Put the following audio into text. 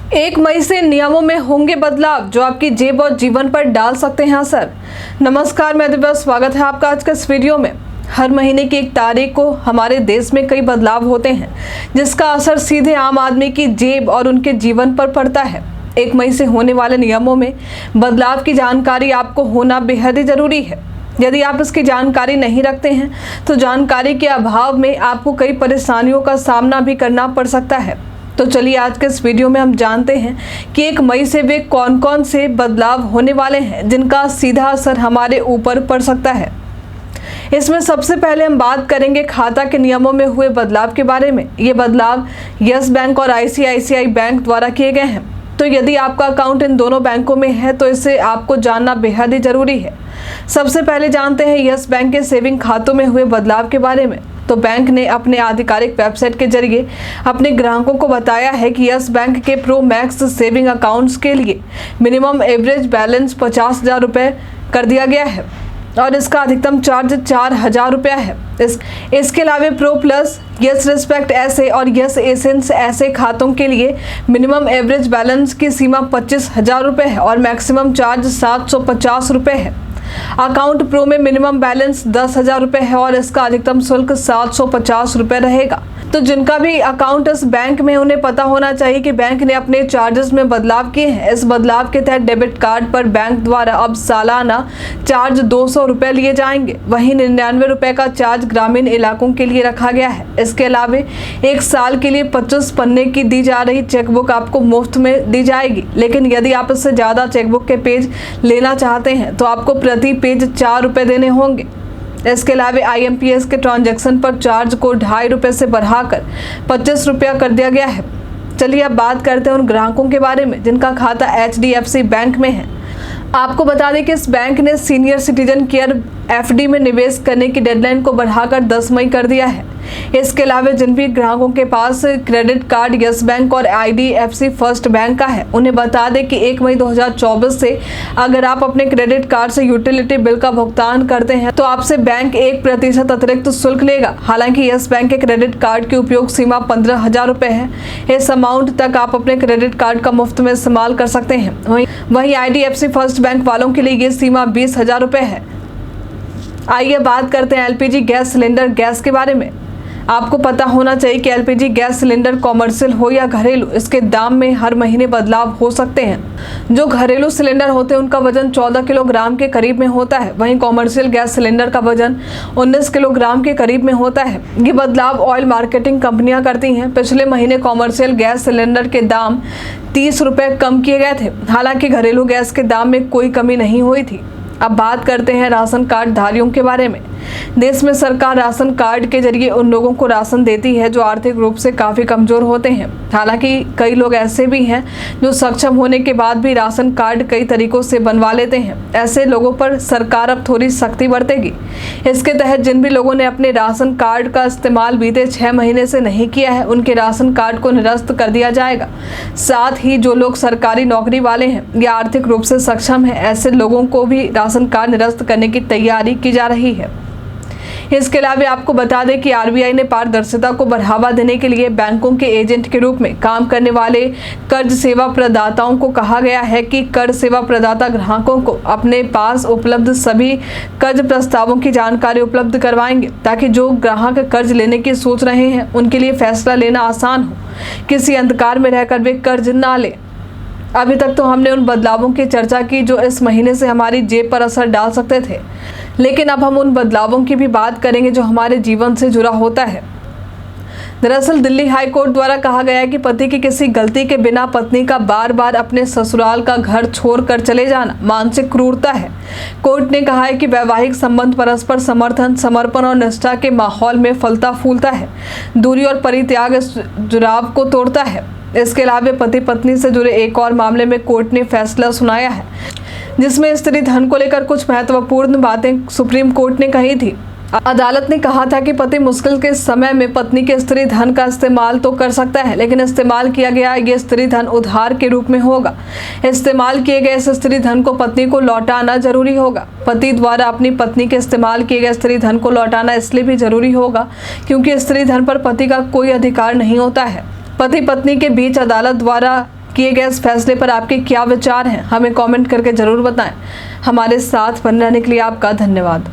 1 मई से नियमों में होंगे बदलाव जो आपकी जेब और जीवन पर डाल सकते हैं असर। नमस्कार, मैं दिव्या, स्वागत है आपका आज के इस वीडियो में। हर महीने की 1 तारीख को हमारे देश में कई बदलाव होते हैं जिसका असर सीधे आम आदमी की जेब और उनके जीवन पर पड़ता है। 1 मई से होने वाले नियमों में बदलाव की जानकारी आपको होना बेहद ही जरूरी है। यदि आप इसकी जानकारी नहीं रखते हैं तो जानकारी के अभाव में आपको कई परेशानियों का सामना भी करना पड़ सकता है। तो चलिए आज के इस वीडियो में हम जानते हैं कि 1 मई से वे कौन कौन से बदलाव होने वाले हैं जिनका सीधा असर हमारे ऊपर पड़ सकता है। इसमें सबसे पहले हम बात करेंगे खाता के नियमों में हुए बदलाव के बारे में। ये बदलाव यस बैंक और ICICI बैंक द्वारा किए गए हैं। तो यदि आपका अकाउंट इन दोनों बैंकों में है तो इसे आपको जानना बेहद ही जरूरी है। सबसे पहले जानते हैं यस बैंक के सेविंग खातों में हुए बदलाव के बारे में। तो बैंक ने अपने आधिकारिक वेबसाइट के जरिए अपने ग्राहकों को बताया है कि यस बैंक के प्रो मैक्स सेविंग अकाउंट्स के लिए मिनिमम एवरेज बैलेंस 50,000 रुपये कर दिया गया है और इसका अधिकतम चार्ज 4,000 रुपया है। इसके अलावा प्रो प्लस, यस रिस्पेक्ट ऐसे और यस एसेंस ऐसे खातों के लिए मिनिमम एवरेज बैलेंस की सीमा 25,000 रुपये है और मैक्सिमम चार्ज 750 रुपये है। अकाउंट प्रो में मिनिमम बैलेंस 10,000 रुपये है और इसका अधिकतम शुल्क 750 रुपये रहेगा। तो जिनका भी अकाउंट इस बैंक में, उन्हें पता होना चाहिए कि बैंक ने अपने चार्जेस में बदलाव किए हैं। इस बदलाव के तहत डेबिट कार्ड पर बैंक द्वारा अब सालाना चार्ज 200 रुपये लिए जाएंगे। वहीं 99 रुपये का चार्ज ग्रामीण इलाकों के लिए रखा गया है। इसके अलावा 1 साल के लिए 25 पन्ने की दी जा रही चेकबुक आपको मुफ्त में दी जाएगी। लेकिन यदि आप इससे ज़्यादा चेकबुक के पेज लेना चाहते हैं तो आपको प्रति पेज 4 रुपये देने होंगे। इसके अलावा IMPS के ट्रांजैक्शन पर चार्ज को 2.5 रुपये से बढ़ाकर 25 रुपया कर दिया गया है। चलिए अब बात करते हैं उन ग्राहकों के बारे में जिनका खाता HDFC बैंक में है। आपको बता दें कि इस बैंक ने सीनियर सिटीजन केयर FD में निवेश करने की डेडलाइन को बढ़ाकर 10 मई कर दिया है। इसके अलावा जिन भी ग्राहकों के पास क्रेडिट कार्ड यस बैंक और IDFC फर्स्ट बैंक का है, उन्हें बता दें कि 1 मई 2024 से अगर आप अपने क्रेडिट कार्ड से यूटिलिटी बिल का भुगतान करते हैं तो आपसे बैंक 1% अतिरिक्त शुल्क लेगा। हालांकि यस बैंक के क्रेडिट कार्ड की उपयोग सीमा 15,000 रुपये है। इस अमाउंट तक आप अपने क्रेडिट कार्ड का मुफ्त में इस्तेमाल कर सकते हैं। वहीं IDFC फर्स्ट बैंक वालों के लिए ये सीमा 20,000 रुपये है। आइए बात करते हैं LPG गैस सिलेंडर गैस के बारे में। आपको पता होना चाहिए कि LPG गैस सिलेंडर कॉमर्शियल हो या घरेलू, इसके दाम में हर महीने बदलाव हो सकते हैं। जो घरेलू सिलेंडर होते हैं उनका वजन 14 किलोग्राम के करीब में होता है। वहीं कॉमर्शियल गैस सिलेंडर का वजन 19 किलोग्राम के करीब में होता है। ये बदलाव ऑयल मार्केटिंग कंपनियां करती हैं। पिछले महीने कॉमर्शियल गैस सिलेंडर के दाम 30 रुपये कम किए गए थे। हालांकि घरेलू गैस के दाम में कोई कमी नहीं हुई थी। अब बात करते हैं राशन कार्ड धारियों के बारे में। देश में सरकार राशन कार्ड के जरिए उन लोगों को राशन देती है जो आर्थिक रूप से काफ़ी कमज़ोर होते हैं। हालांकि कई लोग ऐसे भी हैं जो सक्षम होने के बाद भी राशन कार्ड कई तरीकों से बनवा लेते हैं। ऐसे लोगों पर सरकार अब थोड़ी सख्ती बरतेगी। इसके तहत जिन भी लोगों ने अपने राशन कार्ड का इस्तेमाल बीते 6 महीने से नहीं किया है, उनके राशन कार्ड को निरस्त कर दिया जाएगा। साथ ही जो लोग सरकारी नौकरी वाले हैं या आर्थिक रूप से सक्षम हैं, ऐसे लोगों को भी राशन कार्ड निरस्त करने की तैयारी की जा रही है। इसके अलावा आपको बता दें कि RBI ने पारदर्शिता को बढ़ावा देने के लिए बैंकों के एजेंट के रूप में काम करने वाले कर्ज सेवा प्रदाताओं को कहा गया है कि कर्ज सेवा प्रदाता ग्राहकों को अपने पास उपलब्ध सभी कर्ज प्रस्तावों की जानकारी उपलब्ध करवाएंगे ताकि जो ग्राहक कर्ज लेने की सोच रहे हैं उनके लिए फैसला लेना आसान हो। किसी अंधकार में रहकर वे कर्ज ना लें। अभी तक तो हमने उन बदलावों की चर्चा की जो इस महीने से हमारी जेब पर असर डाल सकते थे, लेकिन अब हम उन बदलावों की भी बात करेंगे जो हमारे जीवन से जुड़ा होता है। दरअसल दिल्ली हाई कोर्ट द्वारा कहा गया है कि पति की किसी गलती के बिना पत्नी का बार बार अपने ससुराल का घर छोड़कर चले जाना मानसिक क्रूरता है। कोर्ट ने कहा है कि वैवाहिक संबंध परस्पर समर्थन, समर्पण और निष्ठा के माहौल में फलता फूलता है। दूरी और परित्याग इस जुड़ाव को तोड़ता है। इसके अलावा पति पत्नी से जुड़े एक और मामले में कोर्ट ने फैसला सुनाया है जिसमें स्त्री धन को लेकर कुछ महत्वपूर्ण बातें सुप्रीम कोर्ट ने कही थी। अदालत ने कहा था कि पति मुश्किल के समय में पत्नी के स्त्री धन का इस्तेमाल तो कर सकता है, लेकिन इस्तेमाल किया गया ये स्त्री धन उधार के रूप में होगा। इस्तेमाल किए गए इस स्त्री धन को पत्नी को लौटाना जरूरी होगा। पति द्वारा अपनी पत्नी के इस्तेमाल किए गए स्त्री धन को लौटाना इसलिए भी जरूरी होगा क्योंकि स्त्री धन पर पति का कोई अधिकार नहीं होता है। पति पत्नी के बीच अदालत द्वारा किए गए इस फैसले पर आपके क्या विचार हैं, हमें कमेंट करके जरूर बताएं। हमारे साथ बने रहने के लिए आपका धन्यवाद।